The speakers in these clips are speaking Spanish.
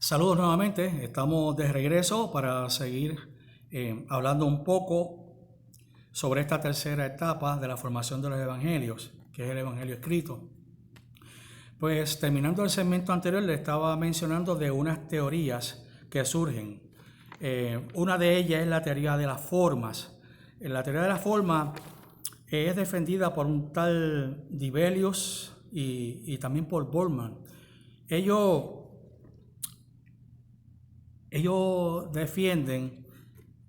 Saludos nuevamente, estamos de regreso para seguir hablando un poco sobre esta tercera etapa de la formación de los evangelios, que es el evangelio escrito. Pues terminando el segmento anterior le estaba mencionando de unas teorías que surgen. Una de ellas es la teoría de las formas. La teoría de las formas es defendida por un tal Dibelius y también por Boltzmann. Ellos defienden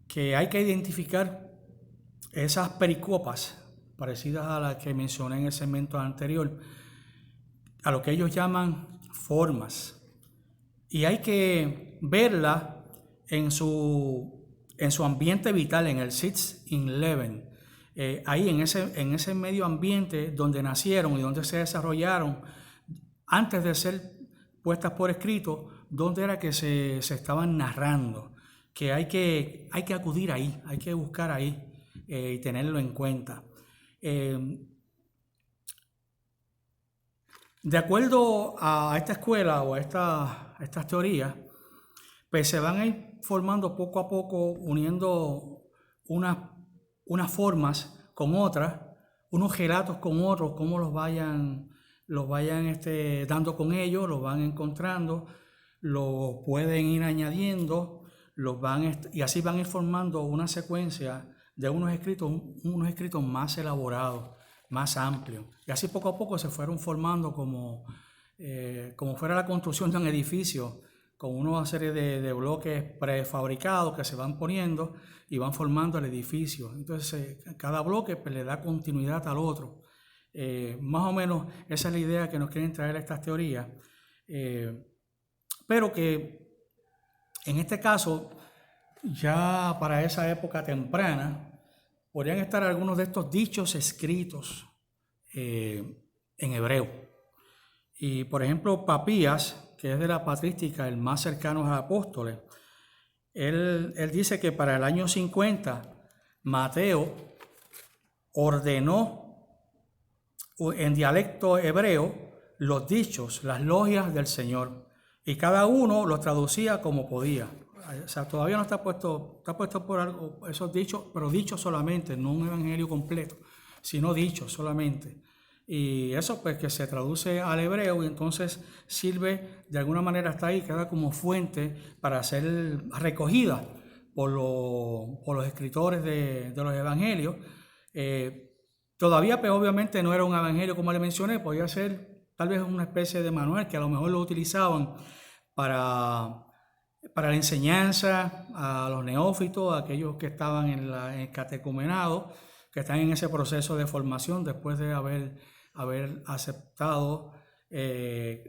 que hay que identificar esas pericopas parecidas a las que mencioné en el segmento anterior, a lo que ellos llaman formas, y hay que verla en su ambiente vital, en el Sitz in Leben, ahí en ese medio ambiente donde nacieron y donde se desarrollaron antes de ser puestas por escrito, donde era que se estaban narrando, que hay que acudir ahí, hay que buscar ahí y tenerlo en cuenta. De acuerdo a esta escuela o a estas teorías, pues se van a ir formando poco a poco, uniendo unas formas con otras, unos relatos con otros, cómo los vayan dando con ellos, los van encontrando, los pueden ir añadiendo, y así van a ir formando una secuencia de unos escritos más elaborados, más amplios. Y así poco a poco se fueron formando como fuera la construcción de un edificio, con una serie de bloques prefabricados que se van poniendo y van formando el edificio. Entonces cada bloque pues, le da continuidad al otro. Más o menos esa es la idea que nos quieren traer estas teorías, pero que en este caso, ya para esa época temprana, podrían estar algunos de estos dichos escritos en hebreo. Y por ejemplo, Papías, que es de la patrística, el más cercano a los apóstoles, él dice que para el año 50, Mateo ordenó en dialecto hebreo los dichos, las logias del Señor, y cada uno los traducía como podía. O sea, todavía no está puesto por algo esos dichos, pero dichos solamente, no un evangelio completo, sino dichos solamente. Y eso pues que se traduce al hebreo y entonces sirve de alguna manera hasta ahí, queda como fuente para ser recogida por los escritores de los evangelios. Todavía pues obviamente no era un evangelio como le mencioné, podía ser tal vez una especie de manual que a lo mejor lo utilizaban para la enseñanza a los neófitos, a aquellos que estaban en el catecumenado, que están en ese proceso de formación después de haber aceptado, que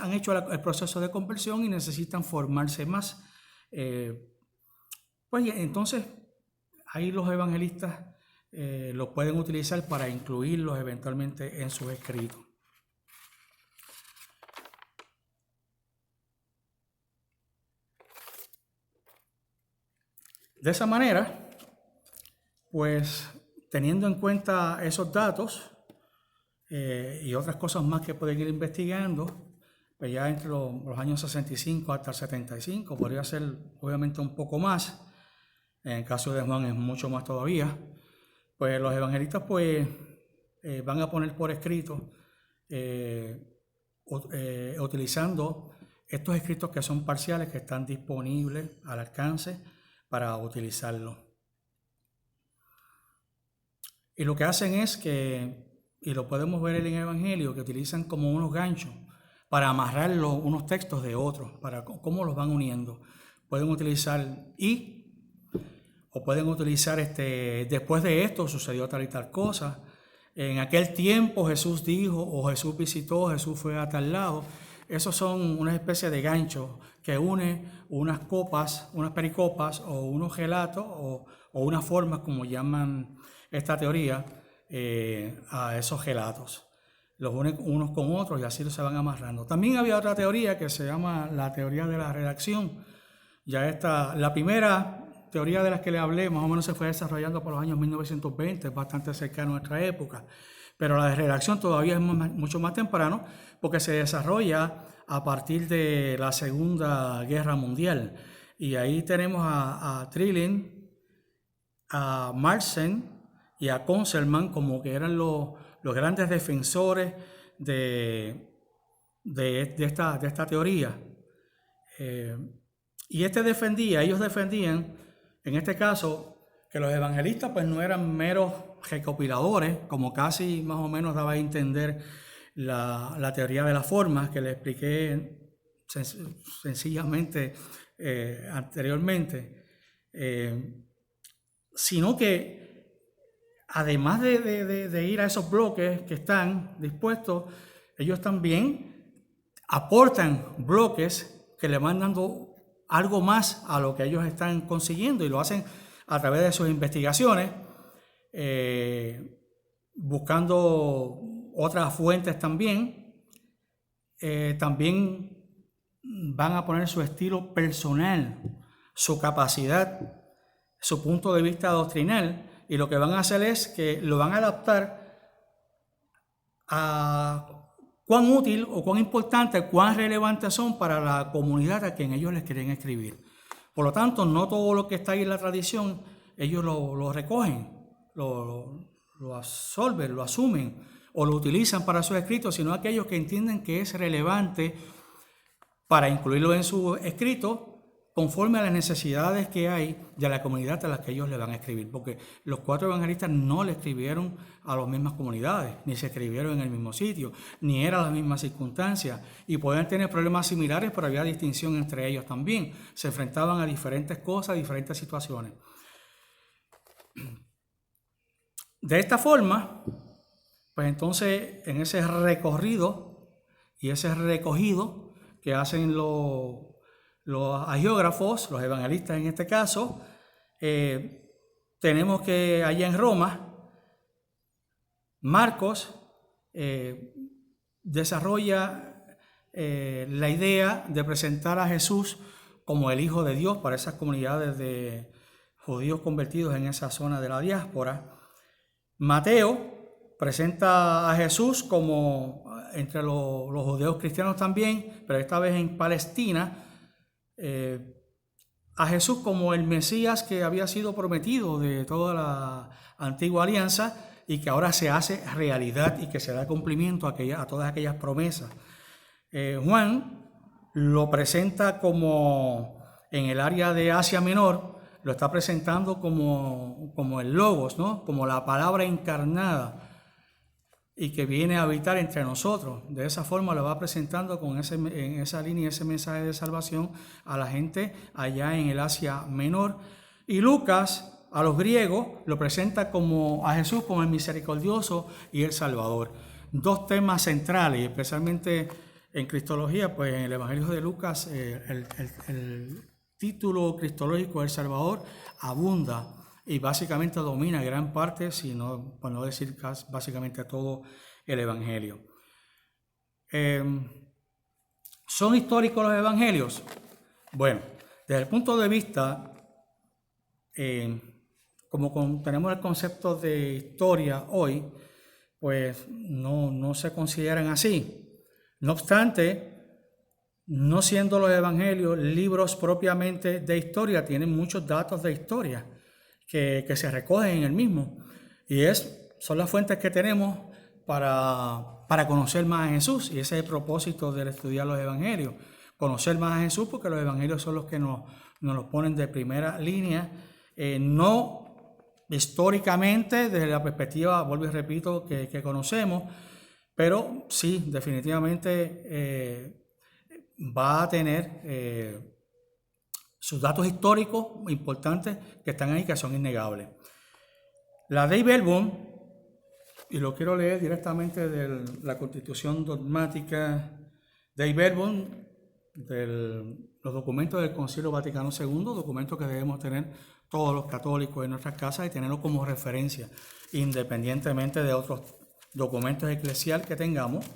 han hecho el proceso de conversión y necesitan formarse más. Pues entonces ahí los evangelistas lo pueden utilizar para incluirlos eventualmente en sus escritos. De esa manera, pues teniendo en cuenta esos datos y otras cosas más que pueden ir investigando, pues ya entre los años 65 hasta el 75, podría ser obviamente un poco más, en el caso de Juan es mucho más todavía, pues los evangelistas pues van a poner por escrito, utilizando estos escritos que son parciales, que están disponibles al alcance para utilizarlo. Y lo que hacen es que, y lo podemos ver en el Evangelio, que utilizan como unos ganchos para amarrar unos textos de otros, para cómo los van uniendo. Pueden utilizar o pueden utilizar después de esto sucedió tal y tal cosa. En aquel tiempo Jesús dijo, o Jesús visitó, Jesús fue a tal lado. Esos son una especie de ganchos que une unas pericopas o unos relatos o unas formas, como llaman esta teoría, a esos relatos. Los unen unos con otros y así se van amarrando. También había otra teoría que se llama la teoría de la redacción. La primera teoría de las que le hablé más o menos se fue desarrollando por los años 1920, es bastante cercano a nuestra época. Pero la redacción todavía es mucho más temprano porque se desarrolla a partir de la Segunda Guerra Mundial. Y ahí tenemos a Trilling, a Marsen y a Conselman como que eran los grandes defensores de esta teoría. Y ellos defendían, en este caso, que los evangelistas pues no eran meros recopiladores, como casi más o menos daba a entender la teoría de las formas que le expliqué sencillamente anteriormente, sino que además de ir a esos bloques que están dispuestos, ellos también aportan bloques que le van dando algo más a lo que ellos están consiguiendo, y lo hacen a través de sus investigaciones, buscando otras fuentes también. También van a poner su estilo personal, su capacidad, su punto de vista doctrinal, y lo que van a hacer es que lo van a adaptar a cuán útil o cuán importante, cuán relevantes son para la comunidad a quien ellos les quieren escribir. Por lo tanto, no todo lo que está ahí en la tradición, ellos lo recogen, lo absorben, lo asumen o lo utilizan para sus escritos, sino aquellos que entienden que es relevante para incluirlo en su escrito conforme a las necesidades que hay de la comunidad a la que ellos le van a escribir. Porque los 4 evangelistas no le escribieron a las mismas comunidades, ni se escribieron en el mismo sitio, ni eran las mismas circunstancias, y podían tener problemas similares, pero había distinción entre ellos también. Se enfrentaban a diferentes cosas, a diferentes situaciones. De esta forma, pues entonces en ese recorrido y ese recogido que hacen los hagiógrafos, los evangelistas en este caso, tenemos que allá en Roma, Marcos desarrolla la idea de presentar a Jesús como el Hijo de Dios para esas comunidades de judíos convertidos en esa zona de la diáspora. Mateo presenta a Jesús como entre los judeos cristianos también, pero esta vez en Palestina, a Jesús como el Mesías que había sido prometido de toda la antigua alianza y que ahora se hace realidad y que se da cumplimiento a todas aquellas promesas. Juan lo presenta como en el área de Asia Menor, lo está presentando como el Logos, ¿no? Como la palabra encarnada y que viene a habitar entre nosotros. De esa forma lo va presentando en esa línea, ese mensaje de salvación a la gente allá en el Asia Menor. Y Lucas a los griegos lo presenta a Jesús como el misericordioso y el Salvador. 2 temas centrales, y especialmente en Cristología, pues en el Evangelio de Lucas el título cristológico del Salvador abunda y básicamente domina gran parte, por no decir básicamente todo el Evangelio. ¿Son históricos los Evangelios? Bueno, desde el punto de vista, como tenemos el concepto de historia hoy, pues no se consideran así. No obstante, no siendo los evangelios libros propiamente de historia, tienen muchos datos de historia que se recogen en el mismo, y son las fuentes que tenemos para conocer más a Jesús, y ese es el propósito de estudiar los evangelios, conocer más a Jesús, porque los evangelios son los que nos los ponen de primera línea, no históricamente desde la perspectiva, vuelvo y repito, que conocemos, pero sí, definitivamente va a tener sus datos históricos importantes que están ahí, que son innegables. La Dei Verbum, y lo quiero leer directamente de la Constitución Dogmática Dei Verbum, de los documentos del Concilio Vaticano II, documentos que debemos tener todos los católicos en nuestras casas y tenerlos como referencia, independientemente de otros documentos eclesiales que tengamos,